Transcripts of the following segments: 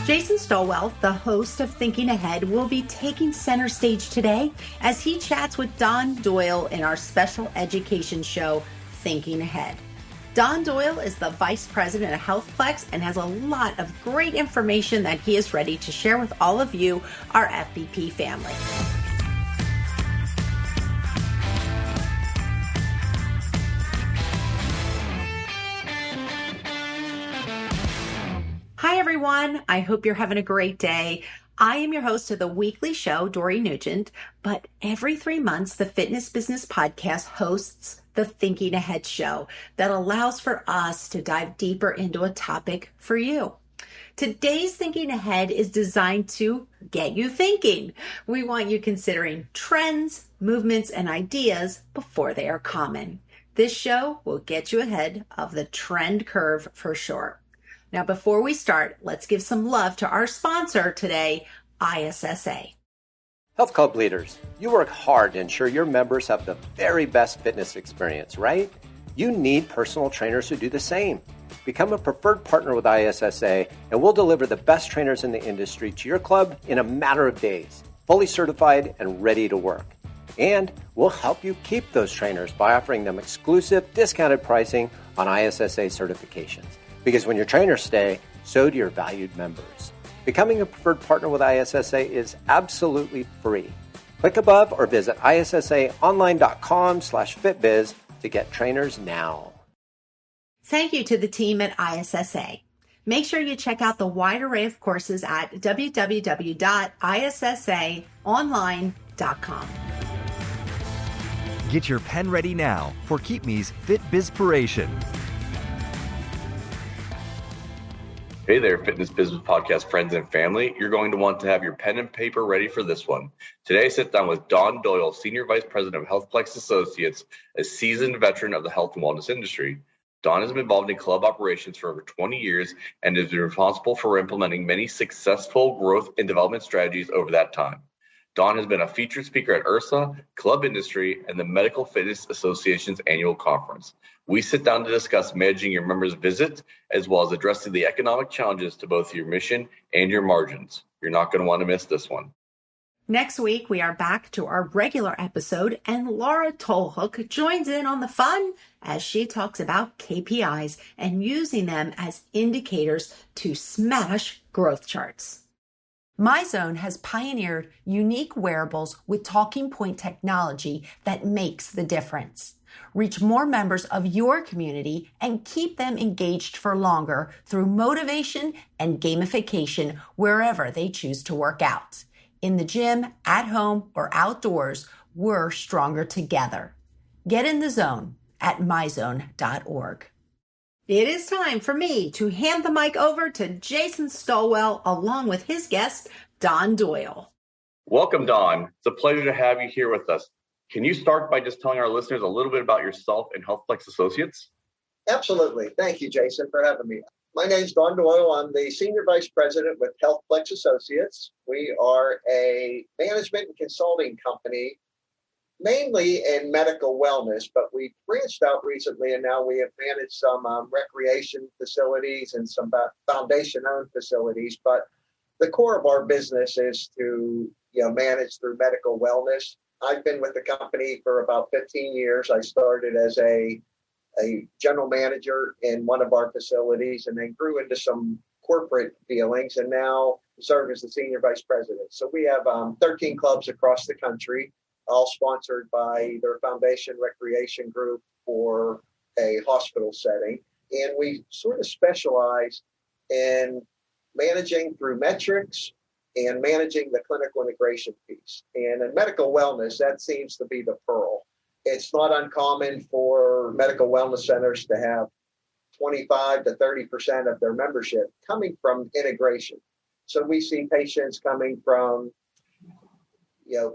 Jason Stowell, the host of Thinking Ahead, will be taking center stage today as he chats with Don Doyle in our special education show, Thinking Ahead. Don Doyle is the Vice President of HealthPlex and has a lot of great information that he is ready to share with all of you, our FVP family. Hi, everyone. I hope you're having a great day. I am your host of the weekly show, Dory Nugent, but every 3 months, the Fitness Business Podcast hosts the Thinking Ahead show that allows for us to dive deeper into a topic for you. Today's Thinking Ahead is designed to get you thinking. We want you considering trends, movements, and ideas before they are common. This show will get you ahead of the trend curve for sure. Now, before we start, let's give some love to our sponsor today, ISSA. Health club leaders, you work hard to ensure your members have the very best fitness experience, right? You need personal trainers who do the same. Become a preferred partner with ISSA, and we'll deliver the best trainers in the industry to your club in a matter of days, fully certified and ready to work. And we'll help you keep those trainers by offering them exclusive discounted pricing on ISSA certifications. Because when your trainers stay, so do your valued members. Becoming a preferred partner with ISSA is absolutely free. Click above or visit issaonline.com/fitbiz to get trainers now. Thank you to the team at ISSA. Make sure you check out the wide array of courses at www.issaonline.com. Get your pen ready now for Keep Me's Fit Bizpiration. Hey there, Fitness Business Podcast friends and family. You're going to want to have your pen and paper ready for this one. Today I sit down with Don Doyle, Senior Vice President of HealthPlex Associates, a seasoned veteran of the health and wellness industry. Don has been involved in club operations for over 20 years and has been responsible for implementing many successful growth and development strategies over that time. Don has been a featured speaker at IRSA, Club Industry, and the Medical Fitness Association's annual conference. We sit down to discuss managing your members' visits, as well as addressing the economic challenges to both your mission and your margins. You're not going to want to miss this one. Next week, we are back to our regular episode, and Laura Tolhook joins in on the fun as she talks about KPIs and using them as indicators to smash growth charts. MyZone has pioneered unique wearables with talking point technology that makes the difference. Reach more members of your community and keep them engaged for longer through motivation and gamification wherever they choose to work out. In the gym, at home, or outdoors, we're stronger together. Get in the zone at myzone.org. It is time for me to hand the mic over to Jason Stowell along with his guest, Don Doyle. Welcome, Don. It's a pleasure to have you here with us. Can you start by just telling our listeners a little bit about yourself and HealthPlex Associates? Absolutely. Thank you, Jason, for having me. My name is Don Doyle. I'm the Senior Vice President with HealthPlex Associates. We are a management and consulting company, mainly in medical wellness, but we branched out recently, and now we have managed some recreation facilities and some foundation-owned facilities. But the core of our business is to manage through medical wellness. I've been with the company for about 15 years. I started as a general manager in one of our facilities and then grew into some corporate dealings and now serve as the senior vice president. So we have 13 clubs across the country, all sponsored by either a foundation, recreation group, or a hospital setting. And we sort of specialize in managing through metrics and managing the clinical integration piece. And in medical wellness, that seems to be the pearl. It's not uncommon for medical wellness centers to have 25 to 30% of their membership coming from integration. So we see patients coming from,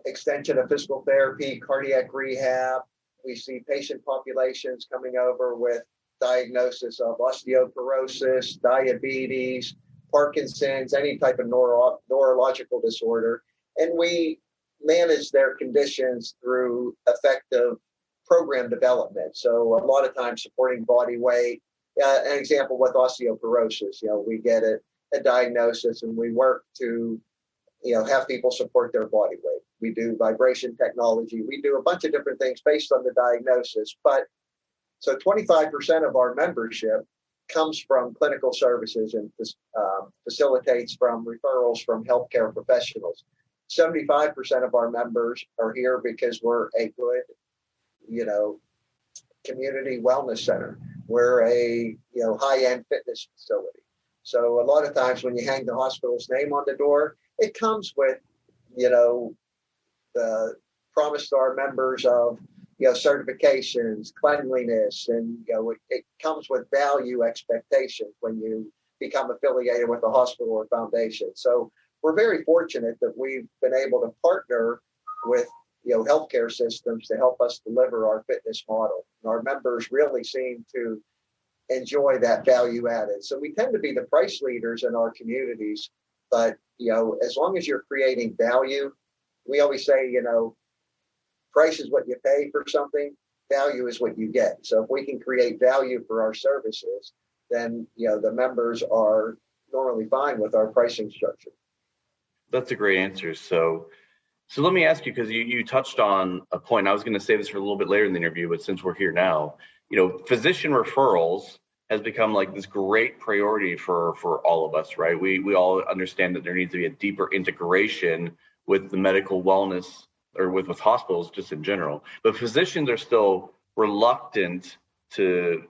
extension of physical therapy, cardiac rehab. We see patient populations coming over with diagnosis of osteoporosis, diabetes, Parkinson's, any type of neurological disorder. And we manage their conditions through effective program development. So a lot of times supporting body weight. An example with osteoporosis, we get it a diagnosis, and we work to, have people support their body weight. We do vibration technology. We do a bunch of different things based on the diagnosis. But so 25% of our membership comes from clinical services and facilitates from referrals from healthcare professionals. 75% of our members are here because we're a good, community wellness center. We're a, high-end fitness facility. So a lot of times when you hang the hospital's name on the door, it comes with, the promise to our members of, certifications, cleanliness, and, it comes with value expectations when you become affiliated with a hospital or foundation. So we're very fortunate that we've been able to partner with, healthcare systems to help us deliver our fitness model. And our members really seem to enjoy that value added. So we tend to be the price leaders in our communities, but, as long as you're creating value, we always say, price is what you pay for something, value is what you get. So if we can create value for our services, then, the members are normally fine with our pricing structure. That's a great answer. So let me ask you, because you touched on a point. I was going to say this for a little bit later in the interview, but since we're here now, physician referrals has become like this great priority for all of us, right? We all understand that there needs to be a deeper integration with the medical wellness or with hospitals just in general. But physicians are still reluctant to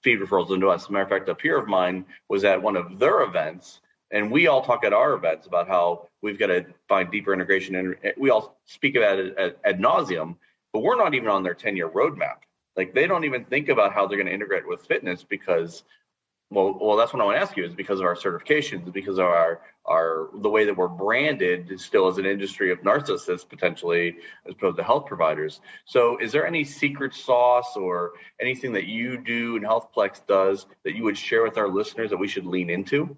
feed referrals into us. As a matter of fact, a peer of mine was at one of their events, and we all talk at our events about how we've got to find deeper integration. And we all speak about it ad nauseum, but we're not even on their 10-year roadmap. Like, they don't even think about how they're going to integrate with fitness because, well, that's what I want to ask you, is because of our certifications, because of our the way that we're branded still as an industry of narcissists, potentially, as opposed to health providers. So is there any secret sauce or anything that you do and HealthPlex does that you would share with our listeners that we should lean into?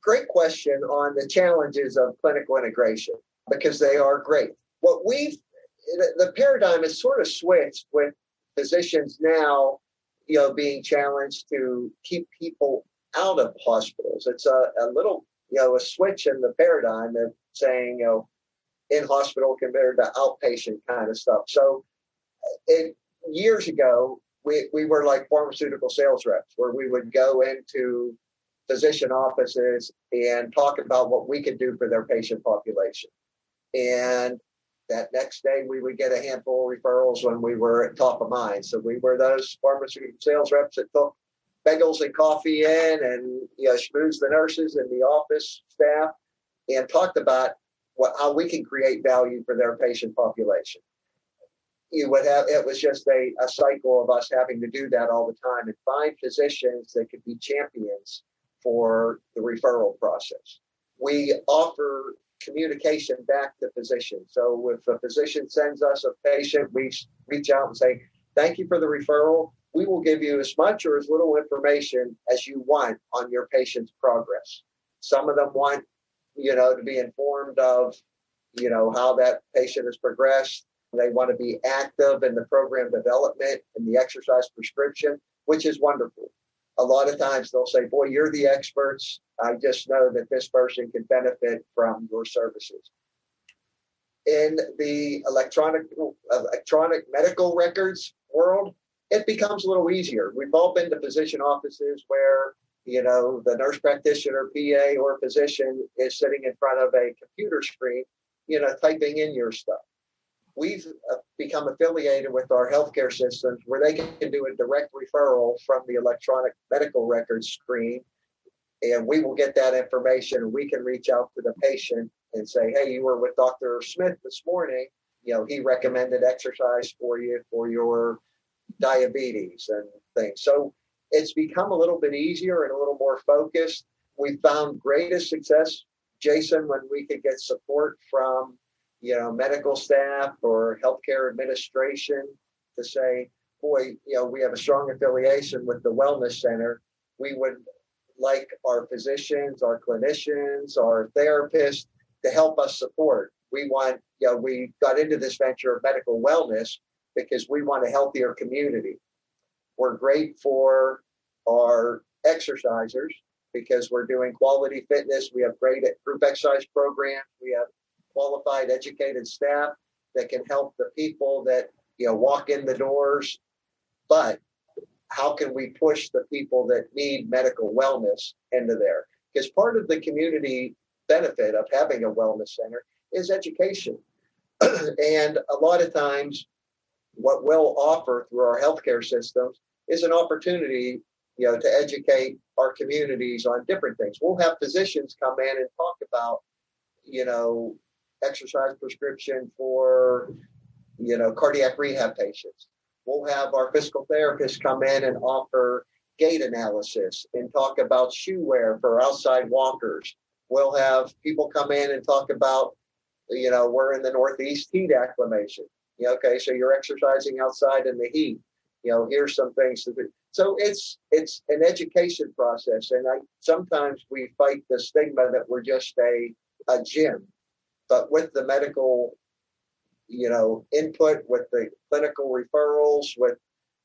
Great question on the challenges of clinical integration, because they are great. The paradigm has sort of switched with physicians now, being challenged to keep people out of hospitals. It's a little, a switch in the paradigm of saying, in hospital compared to outpatient kind of stuff. So years ago, we were like pharmaceutical sales reps, where we would go into physician offices and talk about what we could do for their patient population. And that next day we would get a handful of referrals when we were at top of mind. So we were those pharmaceutical sales reps that took bagels and coffee in and, schmoozed the nurses and the office staff and talked about how we can create value for their patient population. It was just a cycle of us having to do that all the time and find physicians that could be champions for the referral process. We offer communication back to physicians. So if a physician sends us a patient, we reach out and say, thank you for the referral. We will give you as much or as little information as you want on your patient's progress. Some of them want, to be informed of, how that patient has progressed. They want to be active in the program development and the exercise prescription, which is wonderful. A lot of times they'll say, boy, you're the experts. I just know that this person can benefit from your services. In the electronic medical records world, it becomes a little easier. We've all been to physician offices where, the nurse practitioner, PA, or physician is sitting in front of a computer screen, typing in your stuff. We've become affiliated with our healthcare systems where they can do a direct referral from the electronic medical records screen, and we will get that information. We can reach out to the patient and say, hey, you were with Dr. Smith this morning. He recommended exercise for you for your diabetes and things. So it's become a little bit easier and a little more focused. We found greatest success, Jason, when we could get support from medical staff or healthcare administration to say, boy, we have a strong affiliation with the wellness center. We would like our physicians, our clinicians, our therapists to help us support. We want, we got into this venture of medical wellness because we want a healthier community. We're great for our exercisers. because we're doing quality fitness. We have great group exercise programs. We have qualified, educated staff that can help the people that, walk in the doors. But how can we push the people that need medical wellness into there? Because part of the community benefit of having a wellness center is education. And a lot of times what we'll offer through our healthcare systems is an opportunity, to educate our communities on different things. We'll have physicians come in and talk about, exercise prescription for, cardiac rehab patients. We'll have our physical therapists come in and offer gait analysis and talk about shoe wear for outside walkers. We'll have people come in and talk about, we're in the Northeast, heat acclimation. Okay, so you're exercising outside in the heat. Here's some things to do. So it's an education process. And sometimes we fight the stigma that we're just a gym. But with the medical, input, with the clinical referrals, with,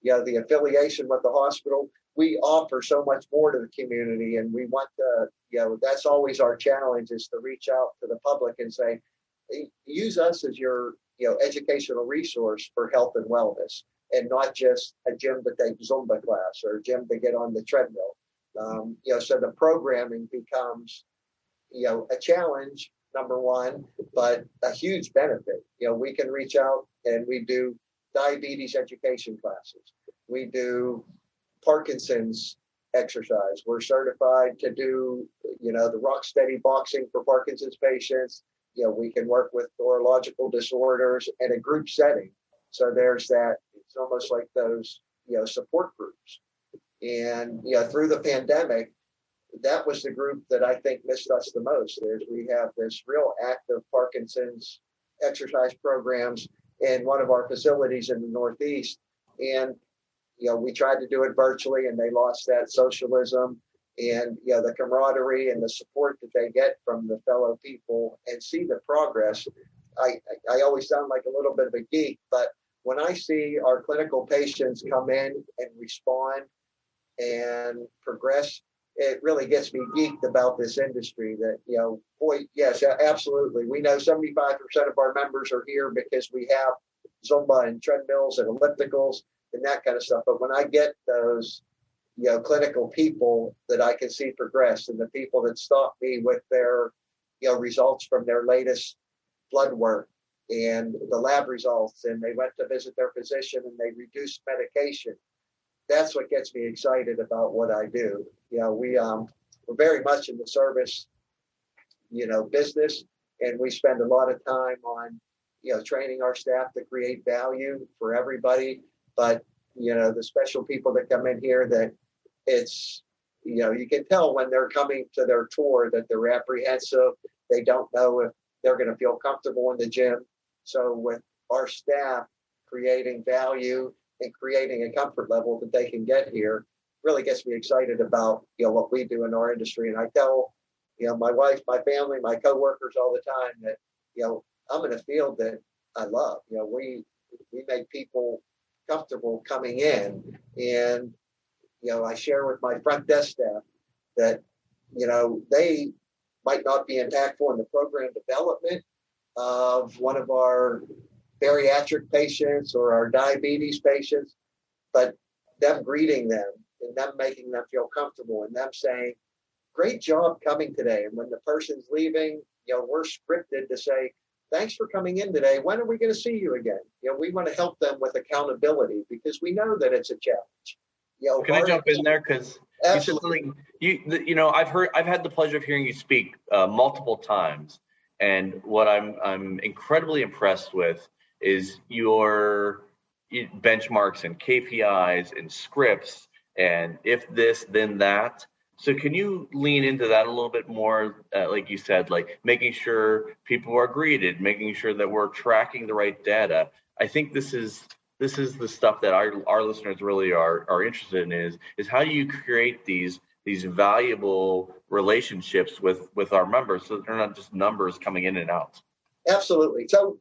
the affiliation with the hospital, we offer so much more to the community. And we want to, that's always our challenge, is to reach out to the public and say, use us as your, educational resource for health and wellness, and not just a gym to take Zumba class or a gym to get on the treadmill. So the programming becomes, a challenge, number one, but a huge benefit. We can reach out and we do diabetes education classes. We do Parkinson's exercise. We're certified to do, the rock steady boxing for Parkinson's patients. We can work with neurological disorders in a group setting. So there's that, it's almost like those, support groups. And, through the pandemic, that was the group that I think missed us the most. We have this real active Parkinson's exercise programs in one of our facilities in the Northeast. And, we tried to do it virtually, and they lost that socialism and, the camaraderie and the support that they get from the fellow people and see the progress. I always sound like a little bit of a geek, but when I see our clinical patients come in and respond and progress, it really gets me geeked about this industry that, boy, yes, absolutely. We know 75% of our members are here because we have Zumba and treadmills and ellipticals and that kind of stuff. But when I get those, clinical people that I can see progress, and the people that stop me with their, results from their latest blood work and the lab results, and they went to visit their physician and they reduced medication, that's what gets me excited about what I do. We're very much in the service, business, and we spend a lot of time on, training our staff to create value for everybody. But, the special people that come in here, that it's, you can tell when they're coming to their tour that they're apprehensive. They don't know if they're going to feel comfortable in the gym. So with our staff creating value and creating a comfort level that they can get here, really gets me excited about, what we do in our industry. And I tell, my wife, my family, my coworkers all the time that, I'm in a field that I love. We make people comfortable coming in, and, I share with my front desk staff that, they might not be impactful in the program development of one of our bariatric patients or our diabetes patients, but them greeting them and them making them feel comfortable and them saying, great job coming today. And when the person's leaving, we're scripted to say, thanks for coming in today. When are we going to see you again? We want to help them with accountability because we know that it's a challenge. Can I jump in there? Because you said something, I've had the pleasure of hearing you speak multiple times. And what I'm incredibly impressed with is your benchmarks and KPIs and scripts and if this, then that. So can you lean into that a little bit more? Like you said, like making sure people are greeted, making sure that we're tracking the right data. I think this is the stuff that our listeners really are interested in is how do you create these valuable relationships with our members so that they're not just numbers coming in and out. Absolutely. So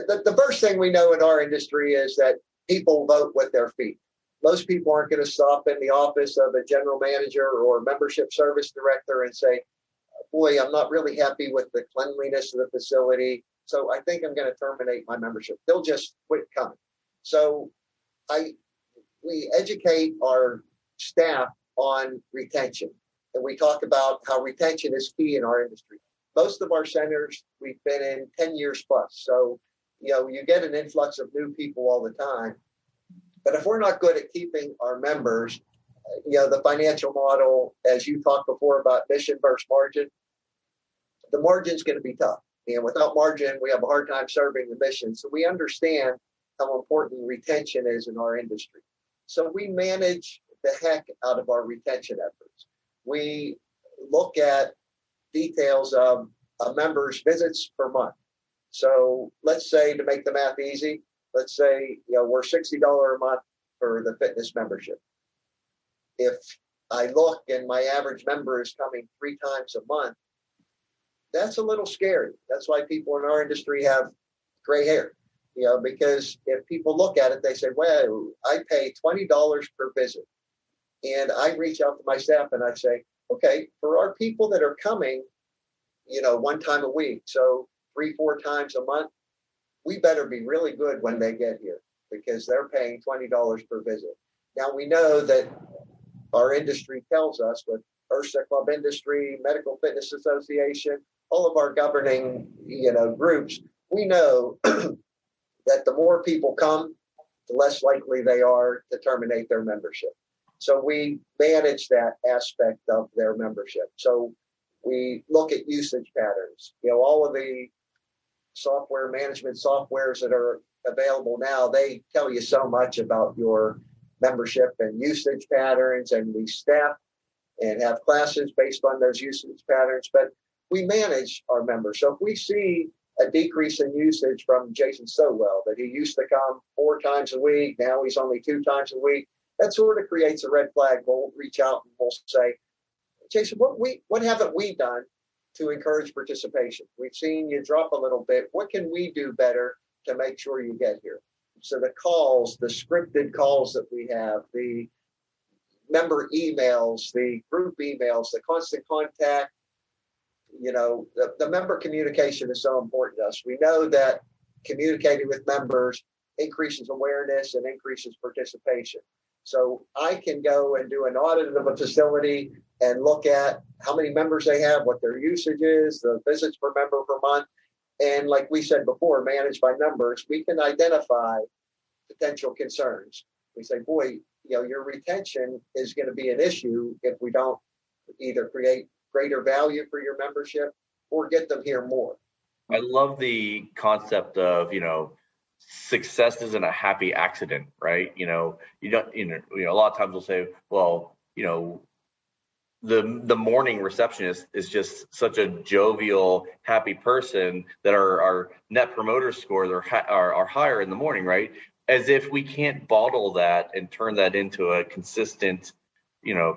the first thing we know in our industry is that people vote with their feet. most people aren't going to stop in the office of a general manager or membership service director and say, boy, I'm not really happy with the cleanliness of the facility, so I think I'm going to terminate my membership. They'll just quit coming. So we educate our staff on retention, and we talk about how retention is key in our industry. Most of our centers we've been in 10 years plus. So, you get an influx of new people all the time. But if we're not good at keeping our members, the financial model, as you talked before about mission versus margin, the margin's going to be tough. And without margin, we have a hard time serving the mission. So we understand how important retention is in our industry. So we manage the heck out of our retention efforts. We look at details of a member's visits per month. So let's say, to make the math easy, let's say we're $60 a month for the fitness membership. If I look and my average member is coming 3 times a month, that's a little scary. That's why people in our industry have gray hair, because if people look at it, they say, well, I pay $20 per visit. And I reach out to my staff and I say, okay, for our people that are coming, 1 time a week, so 3-4 times a month, we better be really good when they get here because they're paying $20 per visit. Now, we know that our industry tells us, with IHRSA Club Industry, Medical Fitness Association, all of our governing, groups, we know that the more people come, the less likely they are to terminate their membership. So we manage that aspect of their membership. So we look at usage patterns. All of the software management softwares that are available now, they tell you so much about your membership and usage patterns, and we staff and have classes based on those usage patterns, but we manage our members. So if we see a decrease in usage from Jason Stowell, that he used to come 4 times a week, now he's only 2 times a week, that sort of creates a red flag. We'll reach out and we'll say, Jason, what haven't we done to encourage participation? We've seen you drop a little bit. What can we do better to make sure you get here? So the calls, the scripted calls that we have, the member emails, the group emails, the constant contact, the member communication is so important to us. We know that communicating with members increases awareness and increases participation. So I can go and do an audit of a facility and look at how many members they have, what their usage is, the visits per member per month. And like we said before, managed by numbers, we can identify potential concerns. We say, boy, your retention is going to be an issue if we don't either create greater value for your membership or get them here more. I love the concept of, success isn't a happy accident, right? You don't, a lot of times we'll say, well, the morning receptionist is just such a jovial, happy person that our net promoter scores are higher in the morning, right? As if we can't bottle that and turn that into a consistent,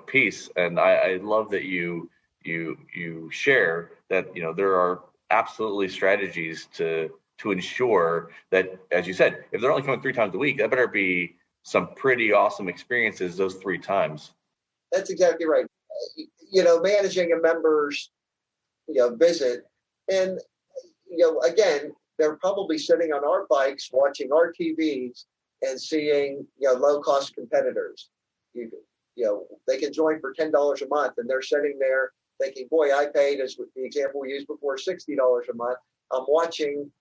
piece. And I love that you share that, there are absolutely strategies to ensure that, as you said, if they're only coming 3 times a week, that better be some pretty awesome experiences those 3 times. That's exactly right. Managing a member's, visit, and, again, they're probably sitting on our bikes, watching our TVs and seeing, low-cost competitors. They can join for $10 a month, and they're sitting there thinking, boy, I paid, as the example we used before, $60 a month. I'm watching,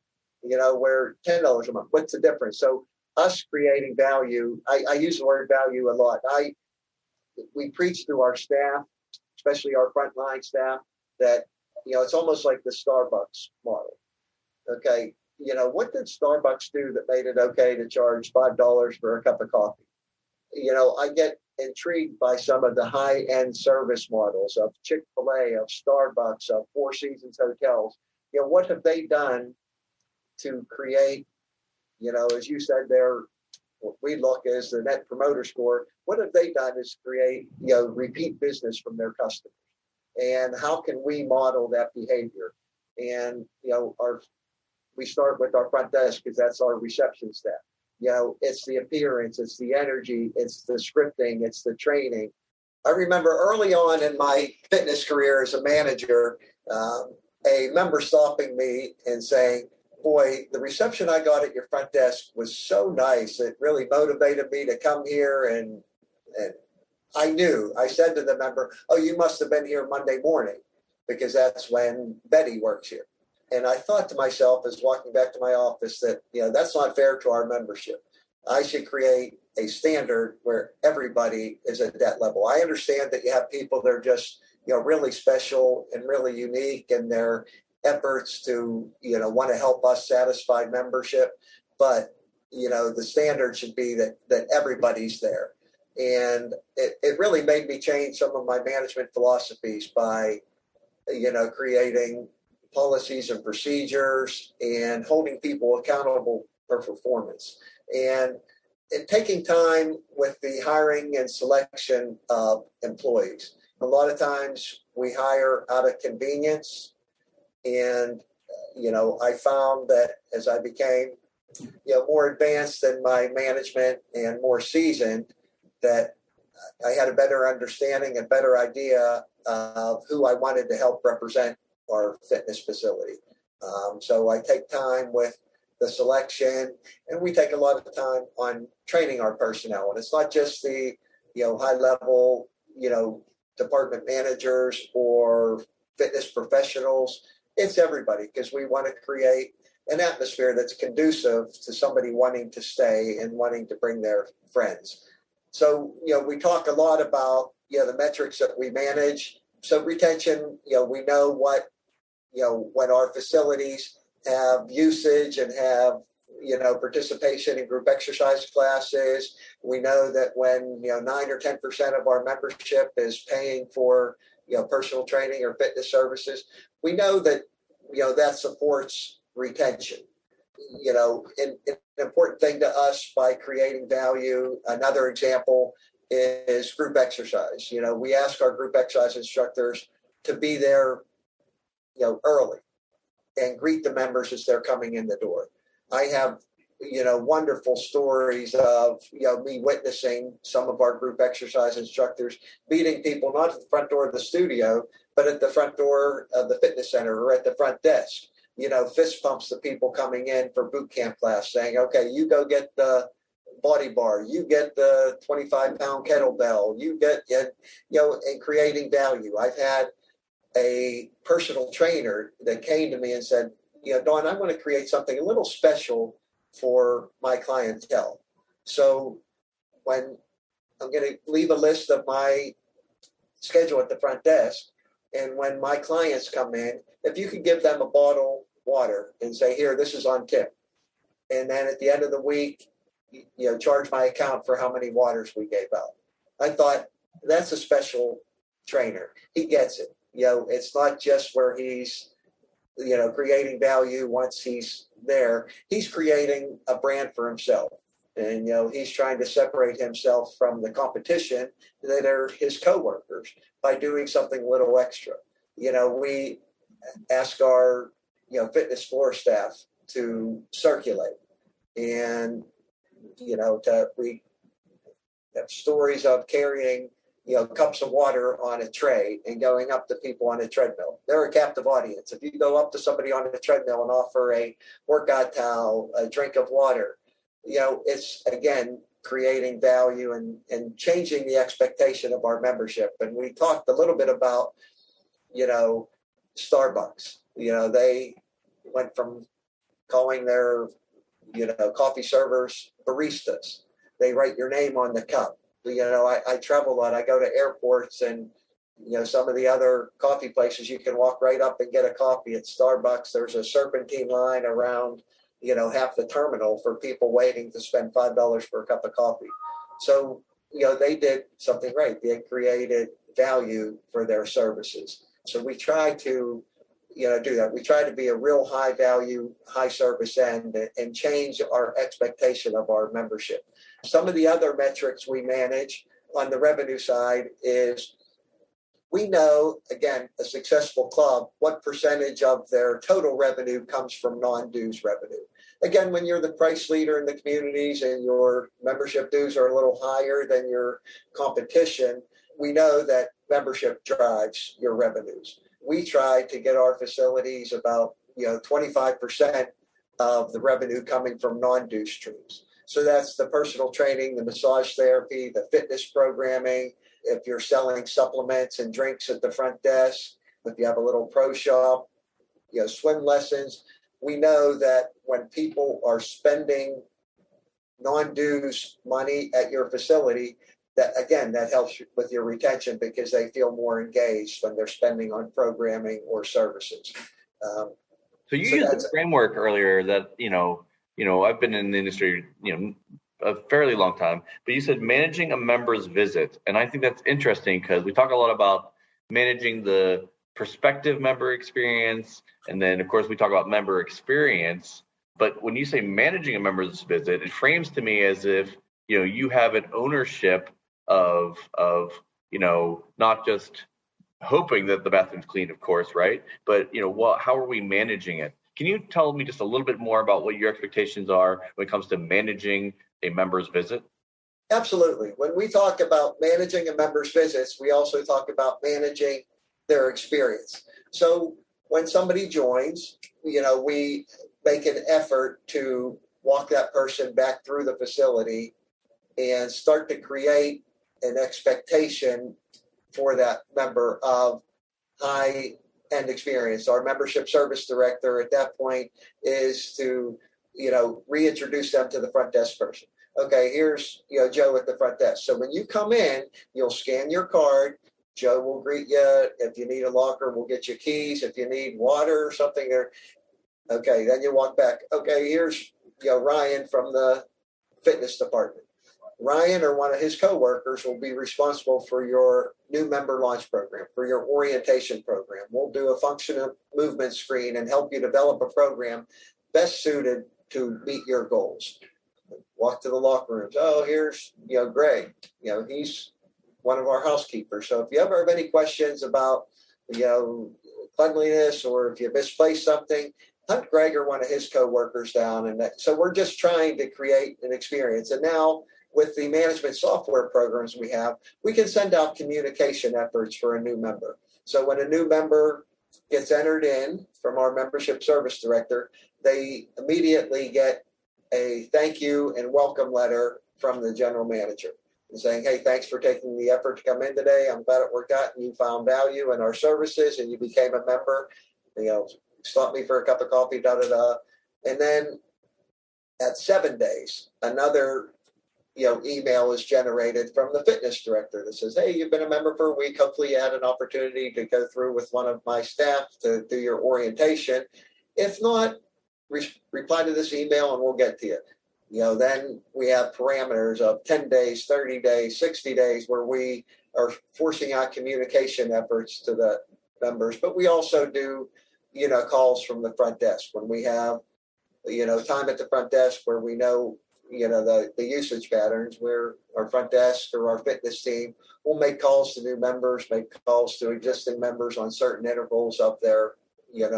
where $10 a month. What's the difference? So us creating value, I use the word value a lot. We preach to our staff, especially our frontline staff, that, it's almost like the Starbucks model. Okay, what did Starbucks do that made it okay to charge $5 for a cup of coffee? I get intrigued by some of the high-end service models of Chick-fil-A, of Starbucks, of Four Seasons hotels. What have they done to create, as you said there, what we look as the net promoter score? What have they done is create, repeat business from their customers? And how can we model that behavior? And, we start with our front desk because that's our reception staff. It's the appearance, it's the energy, it's the scripting, it's the training. I remember early on in my fitness career as a manager, a member stopping me and saying, boy, the reception I got at your front desk was so nice. It really motivated me to come here. And I said to the member, oh, you must have been here Monday morning, because that's when Betty works here. And I thought to myself as walking back to my office that, that's not fair to our membership. I should create a standard where everybody is at that level. I understand that you have people that are just, really special and really unique in their efforts to, want to help us satisfy membership. But, the standard should be that everybody's there. And it really made me change some of my management philosophies by, creating policies and procedures and holding people accountable for performance. And taking time with the hiring and selection of employees. A lot of times we hire out of convenience. And, I found that as I became, more advanced in my management and more seasoned, that I had a better understanding and better idea of who I wanted to help represent our fitness facility. So I take time with the selection, and we take a lot of time on training our personnel. And it's not just the, high level, department managers or fitness professionals. It's everybody, because we want to create an atmosphere that's conducive to somebody wanting to stay and wanting to bring their friends. So, we talk a lot about, the metrics that we manage. So retention, we know what, when our facilities have usage and have, participation in group exercise classes. We know that when, 9 or 10% of our membership is paying for, personal training or fitness services, we know that, that supports retention. An important thing to us by creating value. Another example is group exercise. We ask our group exercise instructors to be there, early and greet the members as they're coming in the door. I have, wonderful stories of, me witnessing some of our group exercise instructors meeting people, not at the front door of the studio, but at the front door of the fitness center or at the front desk. Fist pumps the people coming in for boot camp class saying, okay, you go get the body bar, you get the 25-pound kettlebell, you get, and creating value. I've had a personal trainer that came to me and said, Don, I want to create something a little special for my clientele. So when I'm going to leave a list of my schedule at the front desk, and when my clients come in, if you could give them a bottle of water and say, here, this is on tip. And then at the end of the week, charge my account for how many waters we gave out. I thought, that's a special trainer. He gets it. It's not just where he's, creating value once he's there. He's creating a brand for himself. And, he's trying to separate himself from the competition that are his coworkers by doing something a little extra. We ask our, fitness floor staff to circulate. And, we have stories of carrying, cups of water on a tray and going up to people on a treadmill. They're a captive audience. If you go up to somebody on a treadmill and offer a workout towel, a drink of water, it's, again, creating value and changing the expectation of our membership. And we talked a little bit about, Starbucks. They went from calling their, coffee servers baristas. They write your name on the cup. I travel a lot. I go to airports and, some of the other coffee places, you can walk right up and get a coffee. At Starbucks, there's a serpentine line around, half the terminal for people waiting to spend $5 for a cup of coffee. So, they did something right. They created value for their services. So we try to, do that. We try to be a real high value, high service end and change our expectation of our membership. Some of the other metrics we manage on the revenue side is we know, again, a successful club, what percentage of their total revenue comes from non-dues revenue. again, when you're the price leader in the communities and your membership dues are a little higher than your competition, we know that membership drives your revenues. We try to get our facilities about 25% of the revenue coming from non-due streams. So that's the personal training, the massage therapy, the fitness programming. If you're selling supplements and drinks at the front desk, if you have a little pro shop, swim lessons, we know that when people are spending non-dues money at your facility, that helps with your retention because they feel more engaged when they're spending on programming or services. So you used the framework earlier that, I've been in the industry, a fairly long time, but you said managing a member's visit. And I think that's interesting because we talk a lot about managing the prospective member experience. And then, of course, we talk about member experience. But when you say managing a member's visit, it frames to me as if, you have an ownership of not just hoping that the bathroom's clean, of course, right? But, how are we managing it? Can you tell me just a little bit more about what your expectations are when it comes to managing a member's visit? Absolutely. When we talk about managing a member's visits, we also talk about managing their experience. So when somebody joins, we make an effort to walk that person back through the facility and start to create an expectation for that member of high-end experience. Our membership service director at that point is to, reintroduce them to the front desk person. Okay, here's, Joe at the front desk. So when you come in, you'll scan your card. Joe will greet you. If you need a locker, we'll get you keys. If you need water or something there. Okay, then you walk back. Okay, here's, Ryan from the fitness department. Ryan or one of his coworkers will be responsible for your new member launch program, for your orientation program. We'll do a functional movement screen and help you develop a program best suited to meet your goals. Walk to the locker rooms. Oh, here's, Greg. He's one of our housekeepers. So if you ever have any questions about, cleanliness, or if you misplaced something, hunt Greg or one of his coworkers down. So we're just trying to create an experience. And now, with the management software programs we have, we can send out communication efforts for a new member. So when a new member gets entered in from our membership service director, they immediately get a thank you and welcome letter from the general manager saying, hey, thanks for taking the effort to come in today. I'm glad it worked out and you found value in our services and you became a member. Stop me for a cup of coffee, da-da-da. And then at 7 days, another email is generated from the fitness director that says, hey, you've been a member for a week. Hopefully you had an opportunity to go through with one of my staff to do your orientation. If not, reply to this email and we'll get to you. Then we have parameters of 10 days, 30 days, 60 days where we are forcing out communication efforts to the members. But we also do, calls from the front desk when we have, time at the front desk where we know the usage patterns, where our front desk or our fitness team will make calls to new members, make calls to existing members on certain intervals of their,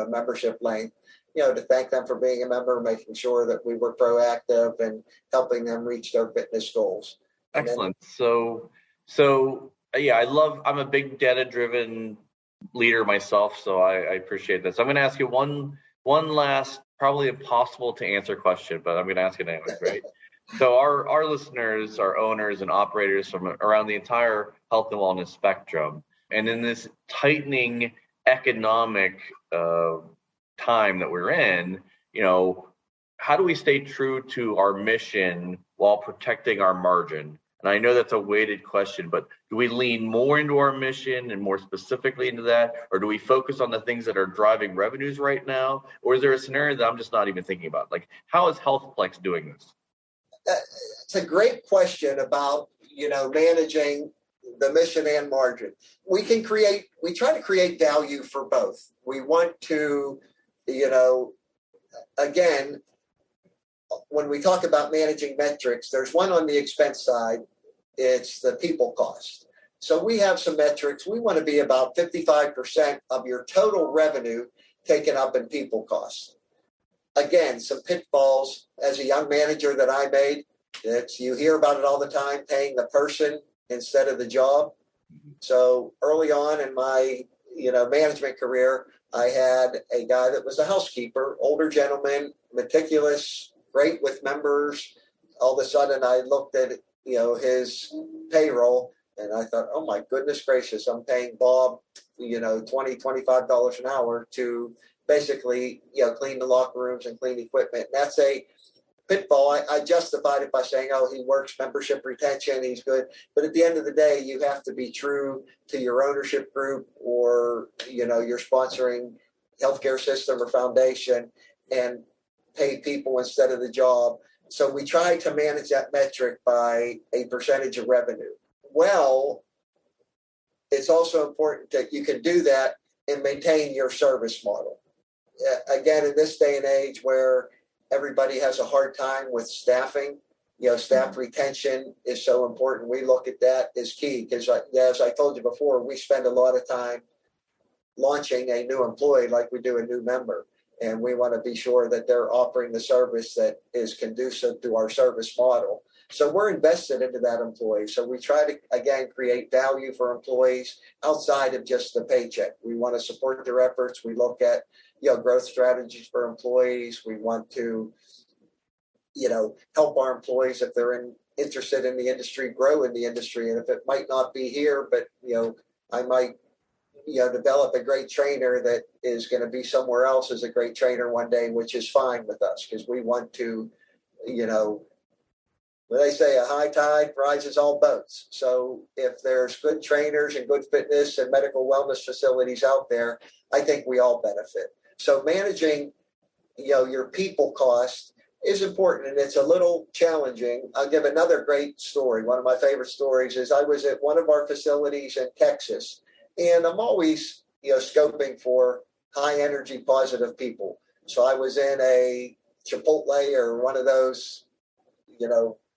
membership length, to thank them for being a member, making sure that we were proactive and helping them reach their fitness goals. Excellent. So yeah, I'm a big data-driven leader myself, so I appreciate this. I'm going to ask you one last, probably impossible to answer question, but I'm going to ask it anyways, right? So our listeners are owners and operators from around the entire health and wellness spectrum. And in this tightening economic time that we're in, how do we stay true to our mission while protecting our margin? And I know that's a weighted question, but do we lean more into our mission and more specifically into that? Or do we focus on the things that are driving revenues right now? Or is there a scenario that I'm just not even thinking about? Like, how is HealthPlex doing this? It's a great question about, managing the mission and margin. We try to create value for both. We want to, again, when we talk about managing metrics, there's one on the expense side. It's the people cost. So we have some metrics. We want to be about 55% of your total revenue taken up in people costs. again, some pitfalls as a young manager that I made. That you hear about it all the time, paying the person instead of the job. So early on in my management career, I had a guy that was a housekeeper, older gentleman, meticulous, great with members. All of a sudden, I looked at his payroll, and I thought, oh my goodness gracious, I'm paying Bob $20-$25 an hour to basically clean the locker rooms and clean equipment. And that's a pitfall. I justified it by saying, oh, he works membership retention, he's good. But at the end of the day, you have to be true to your ownership group, or you're sponsoring healthcare system or foundation, and pay people instead of the job. So we try to manage that metric by a percentage of revenue. Well, it's also important that you can do that and maintain your service model. Again, in this day and age where everybody has a hard time with staffing, staff retention is so important. We look at that as key because, as I told you before, we spend a lot of time launching a new employee like we do a new member. And we want to be sure that they're offering the service that is conducive to our service model. So we're invested into that employee. So we try to, again, create value for employees outside of just the paycheck. We want to support their efforts. We look at, growth strategies for employees. We want to, help our employees if they're interested in the industry, grow in the industry. And if it might not be here, but, I might develop a great trainer that is going to be somewhere else as a great trainer one day, which is fine with us because we want to, when they say a high tide rises all boats. So if there's good trainers and good fitness and medical wellness facilities out there, I think we all benefit. So managing, your people cost is important, and it's a little challenging. I'll give another great story. One of my favorite stories is I was at one of our facilities in Texas. And I'm always, scoping for high energy, positive people. So I was in a Chipotle or one of those,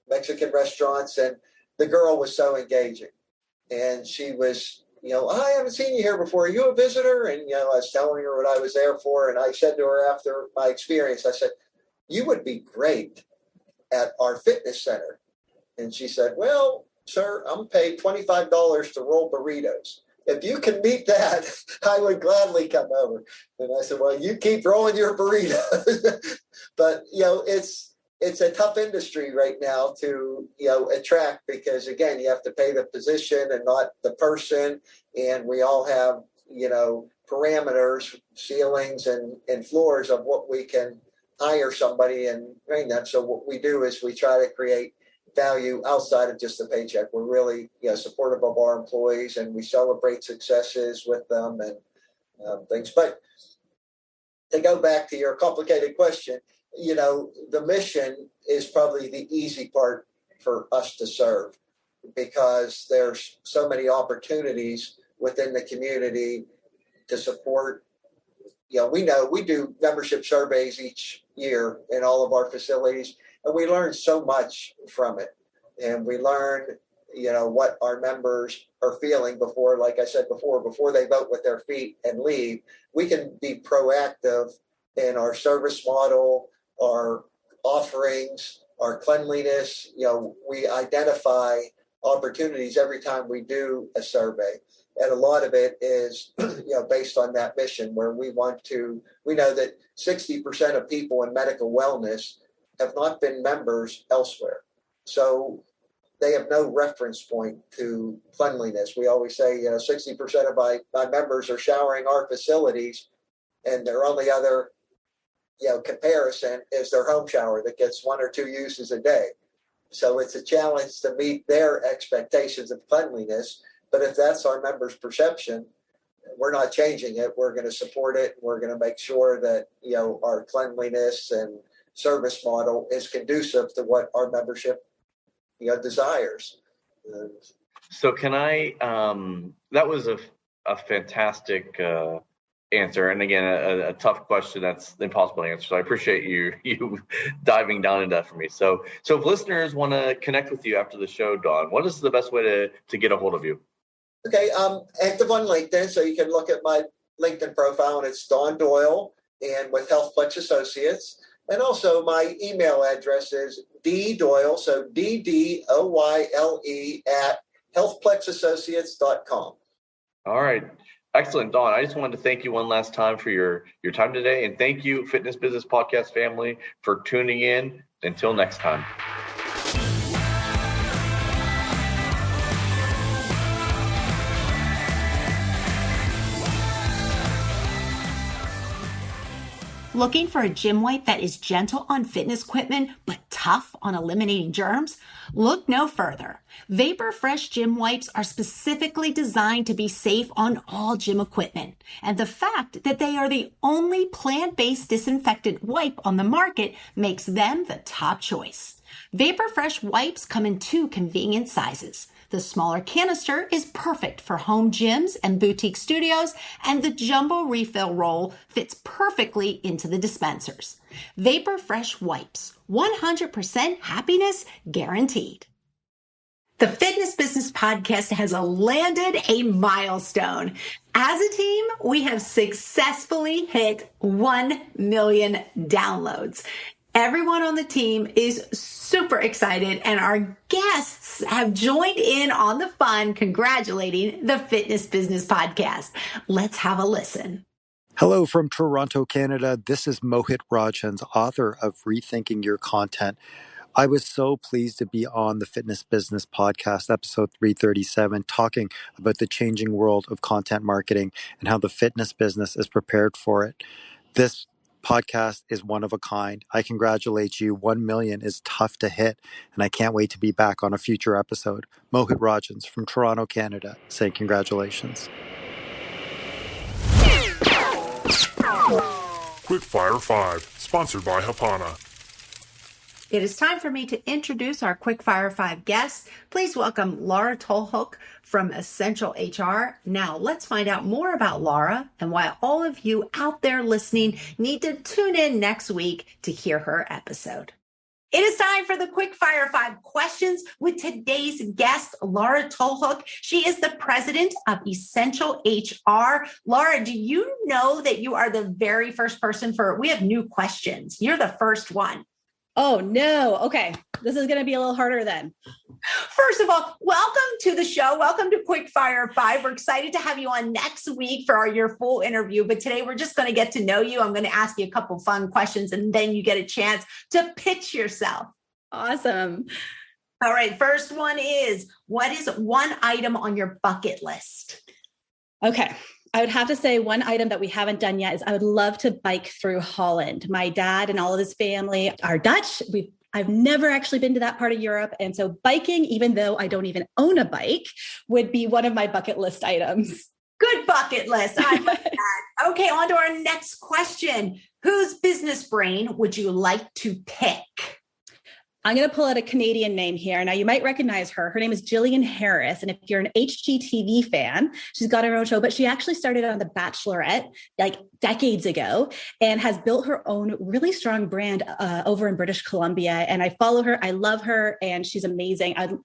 Mexican restaurants, and the girl was so engaging. And she was, I haven't seen you here before. Are you a visitor? And, I was telling her what I was there for. And I said to her after my experience, I said, you would be great at our fitness center. And she said, well, sir, I'm paid $25 to roll burritos. If you can meet that, I would gladly come over. And I said, well, you keep rolling your burritos. But, it's a tough industry right now to, attract because, again, you have to pay the position and not the person. And we all have, parameters, ceilings and floors of what we can hire somebody and train them. So what we do is we try to create value outside of just the paycheck. We're really supportive of our employees, and we celebrate successes with them and things. But to go back to your complicated question, the mission is probably the easy part for us to serve because there's so many opportunities within the community to support. We know we do membership surveys each year in all of our facilities, and we learn so much from it. And we learn, what our members are feeling before, like I said before they vote with their feet and leave. We can be proactive in our service model, our offerings, our cleanliness. We identify opportunities every time we do a survey. And a lot of it is, based on that mission where we know that 60% of people in medical wellness have not been members elsewhere. So they have no reference point to cleanliness. We always say, 60% of my members are showering our facilities, and their only other, comparison is their home shower that gets 1 or 2 uses a day. So it's a challenge to meet their expectations of cleanliness. But if that's our members' perception, we're not changing it. We're going to support it. We're going to make sure that, our cleanliness and service model is conducive to what our membership, desires. So can I, that was a fantastic answer. And again, a tough question that's impossible to answer. So I appreciate you diving down into that for me. So if listeners want to connect with you after the show, Don, what is the best way to get a hold of you? Okay, I'm active on LinkedIn, so you can look at my LinkedIn profile, and it's Don Doyle, and with HealthPlex Associates. And also my email address is ddoyle, so DDOYLE at healthplexassociates.com. All right. Excellent, Don. I just wanted to thank you one last time for your time today. And thank you, Fitness Business Podcast family, for tuning in. Until next time. Looking for a gym wipe that is gentle on fitness equipment but tough on eliminating germs? Look no further. Vapor Fresh gym wipes are specifically designed to be safe on all gym equipment. And the fact that they are the only plant-based disinfectant wipe on the market makes them the top choice. Vapor Fresh wipes come in 2 convenient sizes. The smaller canister is perfect for home gyms and boutique studios, and the jumbo refill roll fits perfectly into the dispensers. Vapor Fresh wipes, 100% happiness guaranteed. The Fitness Business Podcast has landed a milestone. As a team, we have successfully hit 1 million downloads. Everyone on the team is super excited, and our guests have joined in on the fun congratulating the Fitness Business Podcast. Let's have a listen. Hello from Toronto, Canada. This is Mohit Rajans, author of Rethinking Your Content. I was so pleased to be on the Fitness Business Podcast, episode 337, talking about the changing world of content marketing and how the fitness business is prepared for it. This podcast is one of a kind. I congratulate you. 1 million is tough to hit, and I can't wait to be back on a future episode. Mohit Rajans from Toronto, Canada, saying congratulations. Quickfire 5, sponsored by Hapana. It is time for me to introduce our Quickfire 5 guests. Please welcome Laura Tollhook from Essential HR. Now, let's find out more about Laura and why all of you out there listening need to tune in next week to hear her episode. It is time for the Quickfire 5 questions with today's guest, Laura Tollhook. She is the president of Essential HR. Laura, do you know that you are the very first person we have new questions. You're the first one. Oh, no. Okay. This is going to be a little harder then. First of all, welcome to the show. Welcome to Quickfire 5. We're excited to have you on next week for your full interview. But today we're just going to get to know you. I'm going to ask you a couple fun questions, and then you get a chance to pitch yourself. Awesome. All right. First one is, what is one item on your bucket list? Okay. I would have to say one item that we haven't done yet is I would love to bike through Holland. My dad and all of his family are Dutch. I've never actually been to that part of Europe. And so biking, even though I don't even own a bike, would be one of my bucket list items. Good bucket list. I like that. Okay, on to our next question. Whose business brain would you like to pick? I'm going to pull out a Canadian name here. Now, you might recognize her. Her name is Jillian Harris. And if you're an HGTV fan, she's got her own show, but she actually started on The Bachelorette like decades ago and has built her own really strong brand over in British Columbia. And I follow her. I love her. And she's amazing. I'd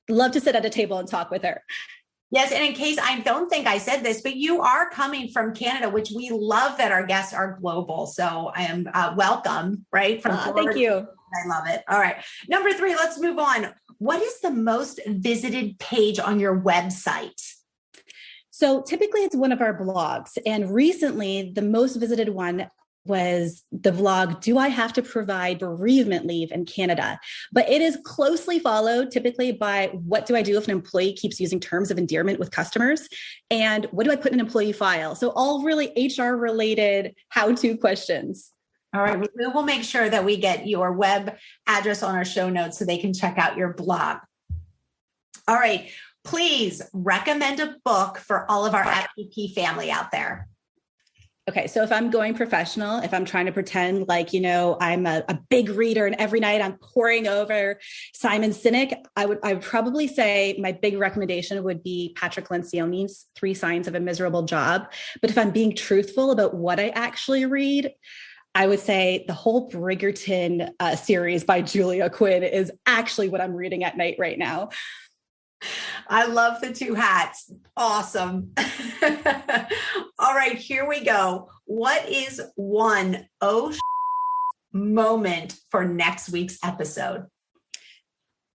love to sit at a table and talk with her. Yes, and in case I don't think I said this, but you are coming from Canada, which we love that our guests are global. So I am welcome, right? Thank you. I love it. All right. Number 3, let's move on. What is the most visited page on your website? So typically it's one of our blogs. And recently the most visited one was the vlog, Do I Have to Provide Bereavement Leave in Canada? But it is closely followed typically by what do I do if an employee keeps using terms of endearment with customers? And what do I put in an employee file? So all really HR related how-to questions. All right. We will make sure that we get your web address on our show notes so they can check out your blog. All right. Please recommend a book for all of our SVP family out there. Okay. So if I'm going professional, if I'm trying to pretend like, I'm a big reader and every night I'm poring over Simon Sinek, I would probably say my big recommendation would be Patrick Lencioni's 3 Signs of a Miserable Job. But if I'm being truthful about what I actually read, I would say the whole Bridgerton series by Julia Quinn is actually what I'm reading at night right now. I love the two hats. Awesome. All right, here we go. What is one moment for next week's episode?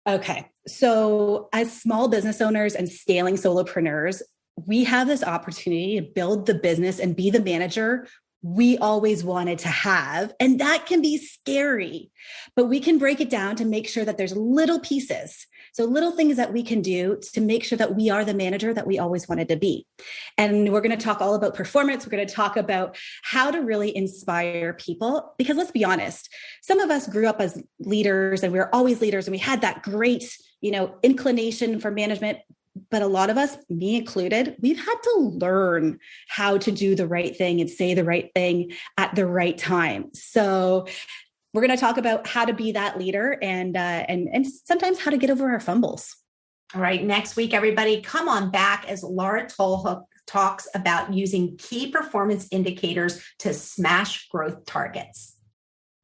Okay. So as small business owners and scaling solopreneurs, we have this opportunity to build the business and be the manager we always wanted to have. And that can be scary, but we can break it down to make sure that there's little pieces. So little things that we can do to make sure that we are the manager that we always wanted to be. And we're going to talk all about performance. We're going to talk about how to really inspire people, because let's be honest, some of us grew up as leaders and we were always leaders and we had that great, inclination for management. But a lot of us, me included, we've had to learn how to do the right thing and say the right thing at the right time. So we're going to talk about how to be that leader and sometimes how to get over our fumbles. All right. Next week, everybody, come on back as Laura Tollhook talks about using key performance indicators to smash growth targets.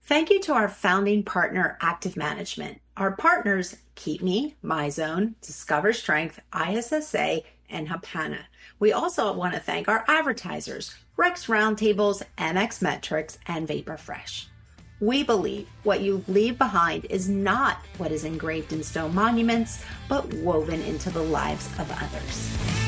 Thank you to our founding partner, Active Management. Our partners, Keep Me, MyZone, Discover Strength, ISSA, and Hapana. We also want to thank our advertisers, Rex Roundtables, MX Metrics, and Vapor Fresh. We believe what you leave behind is not what is engraved in stone monuments, but woven into the lives of others.